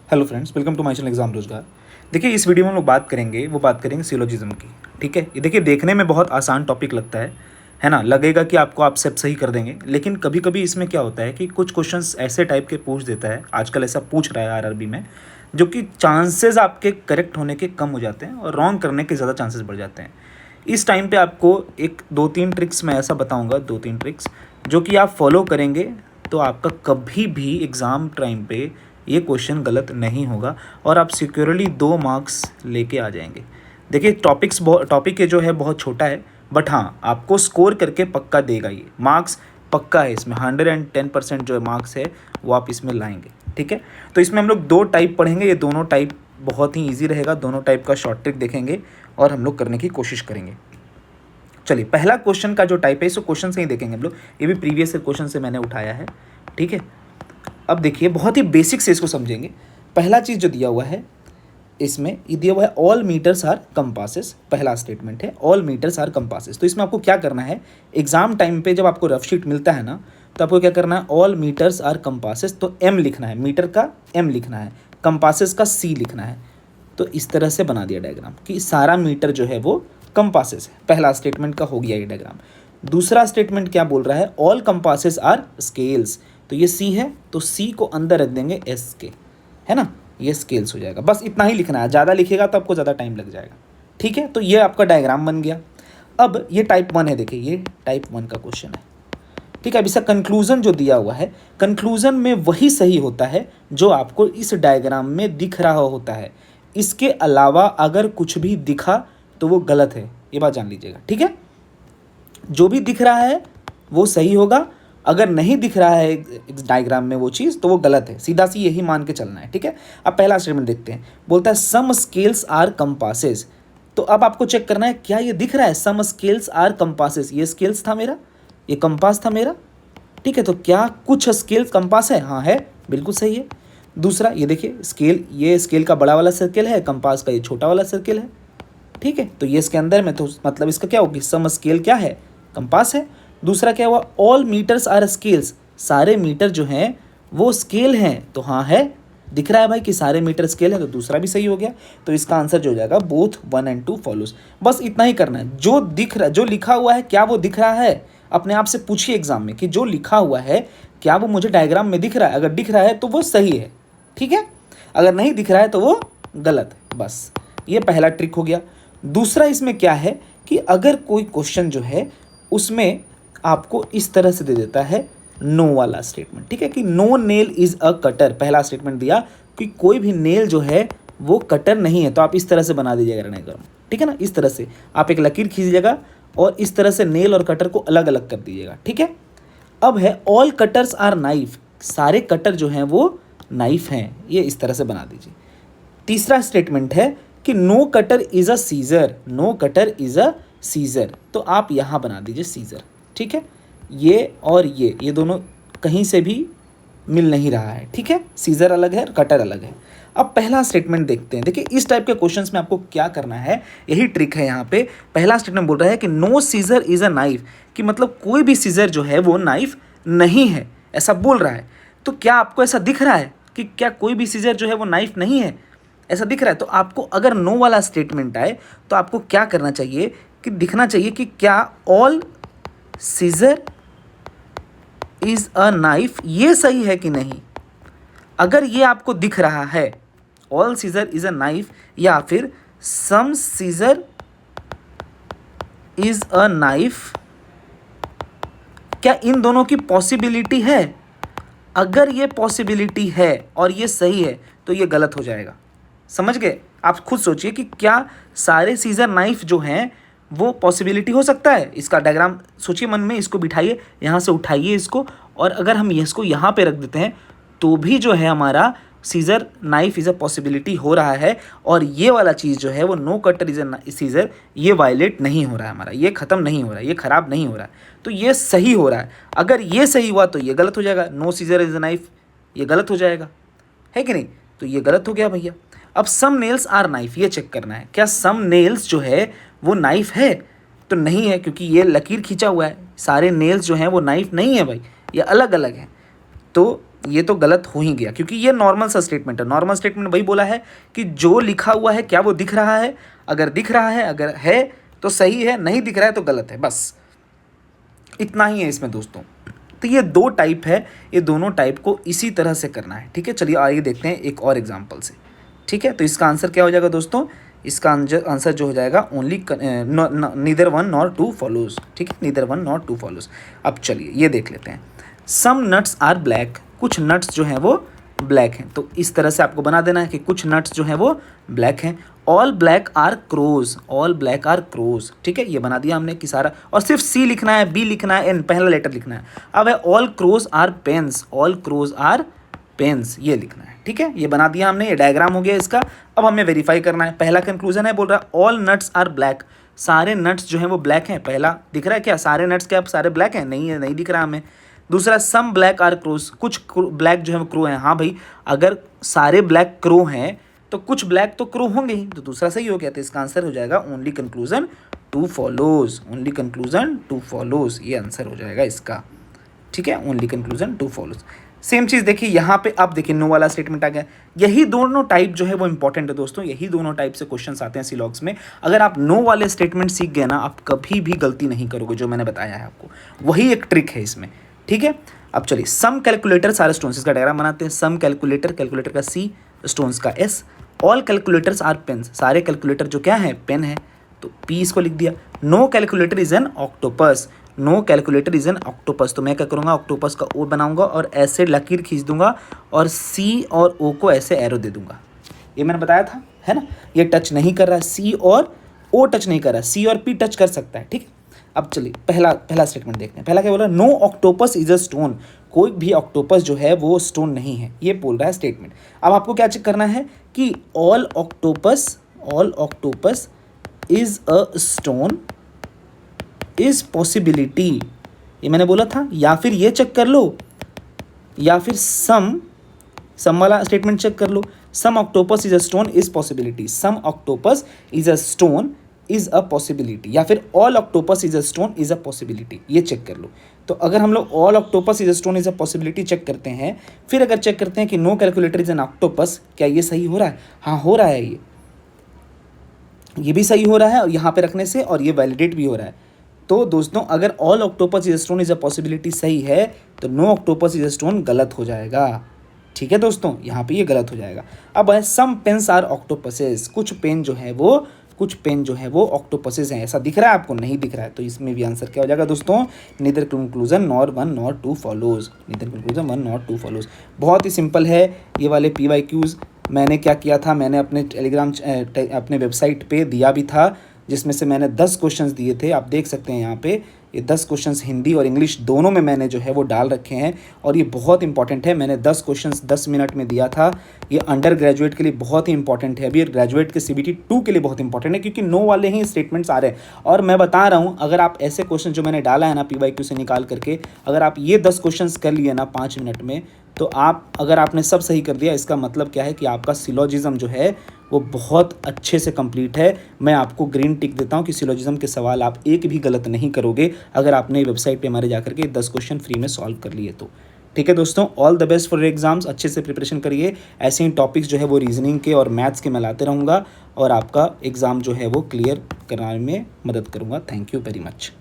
Hello friends, welcome to my channel exam Rojgar. देखिए, इस video में हम लोग बात करेंगे सिलोजिज्म की। ठीक है, ये देखिए देखने में बहुत आसान टॉपिक लगता है ना। लगेगा कि आपको आप सब सही कर देंगे, लेकिन कभी कभी इसमें क्या होता है कि कुछ क्वेश्चंस ऐसे टाइप के पूछ देता है, आजकल ऐसा पूछ रहा है आरआरबी में, जो कि चांसेस आपके करेक्ट होने के कम हो जाते हैं और रॉन्ग करने के ज़्यादा चांसेस बढ़ जाते हैं। इस टाइम पे आपको एक दो तीन ट्रिक्स मैं ऐसा बताऊंगा, दो तीन ट्रिक्स जो कि आप फॉलो करेंगे तो आपका कभी भी एग्ज़ाम टाइम पे ये क्वेश्चन गलत नहीं होगा और आप सिक्योरली 2 मार्क्स लेके आ जाएंगे। देखिए, टॉपिक ये जो है बहुत छोटा है, बट हाँ आपको स्कोर करके पक्का देगा। ये मार्क्स पक्का है, इसमें 110% जो मार्क्स है वो आप इसमें लाएंगे। ठीक है, तो इसमें हम लोग 2 टाइप पढ़ेंगे, ये दोनों टाइप बहुत ही ईजी रहेगा। दोनों टाइप का शॉर्ट ट्रिक देखेंगे और हम लोग करने की कोशिश करेंगे। चलिए, पहला क्वेश्चन का जो टाइप है, इसको क्वेश्चन से ही देखेंगे हम लोग। ये भी प्रीवियस क्वेश्चन से मैंने उठाया है। ठीक है, अब देखिए बहुत ही बेसिक से इसको समझेंगे। पहला चीज़ जो दिया हुआ है, इसमें ये दिया हुआ है ऑल मीटर्स आर कंपासेस। पहला स्टेटमेंट है ऑल मीटर्स आर कंपासेस। तो इसमें आपको क्या करना है, एग्जाम टाइम पे जब आपको रफ शीट मिलता है ना, तो आपको क्या करना है, ऑल मीटर्स आर कंपासेस, तो एम लिखना है, मीटर का एम लिखना है, कंपासेस का सी लिखना है। तो इस तरह से बना दिया डायग्राम कि सारा मीटर जो है वो कंपासेस है। पहला स्टेटमेंट का हो गया ये डायग्राम। दूसरा स्टेटमेंट क्या बोल रहा है, ऑल कंपासेस आर स्केल्स। तो ये सी है, तो सी को अंदर रख देंगे एस के, है ना, ये स्केल्स हो जाएगा। बस इतना ही लिखना है, ज़्यादा लिखेगा तो आपको ज़्यादा टाइम लग जाएगा। ठीक है, तो ये आपका डायग्राम बन गया। अब ये टाइप 1 है, देखिए ये टाइप 1 का क्वेश्चन है। ठीक है, अब इसका कंक्लूजन जो दिया हुआ है, कंक्लूजन में वही सही होता है जो आपको इस डायग्राम में दिख रहा होता है। इसके अलावा अगर कुछ भी दिखा तो वो गलत है, ये बात जान लीजिएगा। ठीक है, जो भी दिख रहा है वो सही होगा, अगर नहीं दिख रहा है डायग्राम में वो चीज़ तो वो गलत है। सीधा सी यही मान के चलना है। ठीक है, अब पहला स्टेटमेंट देखते हैं। बोलता है सम स्केल्स आर कंपासेस। तो अब आपको चेक करना है क्या ये दिख रहा है, सम स्केल्स आर कंपासेस। ये स्केल्स था मेरा, ये कंपास था मेरा। ठीक है, तो क्या कुछ स्केल कंपास है? हाँ है, बिल्कुल सही है। दूसरा ये देखिए स्केल, ये स्केल का बड़ा वाला सर्किल है, कंपास का ये छोटा वाला सर्किल है। ठीक है, तो ये इसके अंदर में, तो मतलब इसका क्या होगी, सम स्केल क्या है, कंपास है। दूसरा क्या हुआ, ऑल मीटर्स आर स्केल्स, सारे मीटर जो हैं वो स्केल हैं। तो हाँ है, दिख रहा है भाई कि सारे मीटर स्केल है, तो दूसरा भी सही हो गया। तो इसका आंसर जो हो जाएगा बोथ 1 और 2 फॉलोज। बस इतना ही करना है, जो दिख रहा, जो लिखा हुआ है क्या वो दिख रहा है, अपने आप से पूछिए एग्जाम में कि जो लिखा हुआ है क्या वो मुझे डायग्राम में दिख रहा है। अगर दिख रहा है तो वो सही है, ठीक है, अगर नहीं दिख रहा है तो वो गलत है। बस ये पहला ट्रिक हो गया। दूसरा इसमें क्या है कि अगर कोई क्वेश्चन जो है उसमें आपको इस तरह से दे देता है नो वाला स्टेटमेंट, ठीक है, कि no nail is a cutter. पहला स्टेटमेंट दिया कि कोई भी नेल जो है वो कटर नहीं है, तो आप इस तरह से बना दीजिएगा डायग्राम। ठीक है ना, इस तरह से आप एक लकीर खींचिएगा और इस तरह से नेल और कटर को अलग अलग कर दीजिएगा। ठीक है, अब है ऑल कटर्स आर नाइफ, सारे कटर जो हैं वो नाइफ हैं, ये इस तरह से बना दीजिए। तीसरा स्टेटमेंट है कि no cutter is a scissor, no cutter is a scissor, तो आप यहाँ बना दीजिए सीजर। ठीक है, ये और ये दोनों कहीं से भी मिल नहीं रहा है। ठीक है, सीजर अलग है, कटर अलग है। अब पहला स्टेटमेंट देखते हैं। देखिए इस टाइप के क्वेश्चंस में आपको क्या करना है, यही ट्रिक है यहाँ पे। पहला स्टेटमेंट बोल रहा है कि no scissor is a knife, कि मतलब कोई भी सीजर जो है वो नाइफ नहीं है, ऐसा बोल रहा है। तो क्या आपको ऐसा दिख रहा है कि क्या कोई भी सीजर जो है वो नाइफ नहीं है, ऐसा दिख रहा है? तो आपको अगर नो वाला स्टेटमेंट आए तो आपको क्या करना चाहिए कि दिखना चाहिए कि क्या all scissor is a knife, ये सही है कि नहीं। अगर ये आपको दिख रहा है all scissor is a knife या फिर some scissor is a knife, क्या इन दोनों की पॉसिबिलिटी है? अगर ये पॉसिबिलिटी है और ये सही है तो ये गलत हो जाएगा। समझ गए? आप खुद सोचिए कि क्या सारे सीजर नाइफ जो हैं वो पॉसिबिलिटी हो सकता है। इसका डायग्राम सोचिए मन में, इसको बिठाइए, यहाँ से उठाइए इसको, और अगर हम इसको यहाँ पे रख देते हैं तो भी जो है हमारा scissor knife is a possibility हो रहा है, और ये वाला चीज़ जो है वो no cutter is a scissor, ये वायलेट नहीं हो रहा है हमारा, ये ख़त्म नहीं हो रहा है, ये ख़राब नहीं हो रहा है, तो ये सही हो रहा है। अगर ये सही हुआ तो ये गलत हो जाएगा, no scissor is a knife ये गलत हो जाएगा, है कि नहीं? तो ये गलत हो गया भैया। अब सम नेल्स आर नाइफ, ये चेक करना है क्या सम नेल्स जो है वो नाइफ है। तो नहीं है, क्योंकि ये लकीर खींचा हुआ है, सारे नेल्स जो हैं वो नाइफ नहीं है भाई, ये अलग अलग हैं। तो ये तो गलत हो ही गया, क्योंकि ये नॉर्मल सा स्टेटमेंट है। नॉर्मल स्टेटमेंट वही बोला है कि जो लिखा हुआ है क्या वो दिख रहा है, अगर दिख रहा है, अगर है तो सही है, नहीं दिख रहा है तो गलत है, बस इतना ही है इसमें दोस्तों। तो ये दो टाइप है, ये दोनों टाइप को इसी तरह से करना है, ठीक है। चलिए आइए देखते हैं एक और एग्जाम्पल से, ठीक है। तो इसका आंसर क्या हो जाएगा दोस्तों, इसका आंसर जो हो जाएगा only neither one nor two follows, ठीक है, neither one nor two follows. अब चलिए ये देख लेते हैं, सम नट्स आर ब्लैक, कुछ नट्स जो हैं वो ब्लैक हैं। तो इस तरह से आपको बना देना है कि कुछ नट्स जो हैं वो ब्लैक हैं। All black are crows, all black are crows, ठीक है, ये बना दिया हमने कि सारा, और सिर्फ सी लिखना है, बी लिखना है, एन पहला लेटर लिखना है। अब है all crows are pens, all crows are pens, ये लिखना है, ठीक है, ये बना दिया हमने, ये डायग्राम हो गया इसका। अब हमें वेरीफाई करना है, पहला कंक्लूजन है, बोल रहा है ऑल नट्स आर ब्लैक, सारे नट्स जो हैं वो ब्लैक हैं। पहला दिख रहा है क्या, सारे नट्स क्या सारे ब्लैक हैं, नहीं है, नहीं दिख रहा हमें। दूसरा सम ब्लैक आर क्रोज, कुछ ब्लैक जो है वो क्रो हैं। हाँ भाई, अगर सारे ब्लैक क्रो हैं तो कुछ ब्लैक तो क्रो होंगे ही, तो दूसरा सही हो गया। तो इसका आंसर हो जाएगा only conclusion two follows, only conclusion two follows, ये आंसर हो जाएगा इसका, ठीक है, only conclusion two follows. Same चीज़ देखिए यहाँ पे, अब देखिए नो वाला स्टेटमेंट आ गया। यही दोनों टाइप जो है वो इंपॉर्टेंट है दोस्तों, यही दोनों टाइप से क्वेश्चंस आते हैं सिलॉग्स में। अगर आप नो वाले स्टेटमेंट सीख गए ना, आप कभी भी गलती नहीं करोगे, जो मैंने बताया है आपको, वही एक ट्रिक है इसमें, ठीक है। अब चलिए, सम कैलकुलेटर सारे स्टोन्स, इसका डायग्राम बनाते हैं। सम कैलकुलेटर, कैलकुलेटर का सी, स्टोन्स का S. All calculators are pens, सारे कैलकुलेटर जो क्या है पेन है, तो पी इसको लिख दिया। No calculator is an octopus, no calculator is an octopus, तो मैं क्या करूँगा, ऑक्टोपस का ओ बनाऊंगा और ऐसे लकीर खींच दूंगा और सी और ओ को ऐसे एरो दे दूंगा। ये मैंने बताया था, है ना, ये टच नहीं कर रहा है, सी और ओ टच नहीं कर रहा है, सी और पी टच कर सकता है, ठीक है। अब चलिए पहला स्टेटमेंट देखते हैं। पहला क्या बोल रहा है, no octopus is a stone, कोई भी ऑक्टोपस जो है वो स्टोन नहीं है, ये बोल रहा है स्टेटमेंट। अब आपको क्या चेक करना है कि all octopus is a stone is possibility, ये मैंने बोला था, या फिर ये चेक कर लो, या फिर सम वाला स्टेटमेंट चेक कर लो। Some octopus is a stone is possibility, some octopus is a stone is a possibility, या फिर all octopus is a stone is a possibility, ये चेक कर लो। तो अगर हम लोग all octopus is a stone is a possibility check करते हैं, फिर अगर चेक करते हैं कि no calculator is an octopus, क्या ये सही हो रहा है, हाँ हो रहा है, ये भी सही हो रहा है और यहाँ पे रखने से, और ये वैलिडेट भी हो रहा है। तो दोस्तों, अगर all octopus is a stone is a possibility सही है, तो no octopus is a stone गलत हो जाएगा, ठीक है दोस्तों, यहाँ पे ये गलत हो जाएगा। अब है सम पेन्स आर ऑक्टोपसेस, कुछ पेन जो है वो ऑक्टोपसेस हैं। ऐसा दिख रहा है आपको, नहीं दिख रहा है, तो इसमें भी आंसर क्या हो जाएगा दोस्तों, neither conclusion nor one nor two follows, neither conclusion one nor two follows. बहुत ही सिंपल है ये वाले PYQs। मैंने क्या किया था, मैंने अपने टेलीग्राम अपने वेबसाइट पे दिया भी था, जिसमें से मैंने 10 क्वेश्चंस दिए थे। आप देख सकते हैं यहाँ पे, ये 10 क्वेश्चंस हिंदी और इंग्लिश दोनों में मैंने जो है वो डाल रखे हैं, और ये बहुत इंपॉर्टेंट है। मैंने 10 क्वेश्चंस 10 मिनट में दिया था। ये अंडर ग्रेजुएट के लिए बहुत ही इंपॉर्टेंट है, अभी ग्रेजुएट के CBT 2 के लिए बहुत इंपॉर्टेंट है, क्योंकि नो वाले ही स्टेटमेंट्स आ रहे हैं। और मैं बता रहा हूँ, अगर आप ऐसे क्वेश्चन जो मैंने डाला है ना PYQ से निकाल करके, अगर आप ये 10 क्वेश्चन कर लिए ना 5 मिनट में, तो अगर आपने सब सही कर दिया, इसका मतलब क्या है कि आपका सिलोजिज्म जो है वो बहुत अच्छे से कंप्लीट है। मैं आपको ग्रीन टिक देता हूँ कि सिलोजिज्म के सवाल आप एक भी गलत नहीं करोगे, अगर आपने वेबसाइट पे हमारे जाकर के 10 क्वेश्चन फ्री में सॉल्व कर लिए तो। ठीक है दोस्तों, all the best for exams, अच्छे से प्रिपरेशन करिए। ऐसे ही टॉपिक्स जो है वो रीजनिंग के और मैथ्स के मैं लाते रहूँगा, और आपका एग्ज़ाम जो है वो क्लियर कराने में मदद करूँगा। Thank you very much.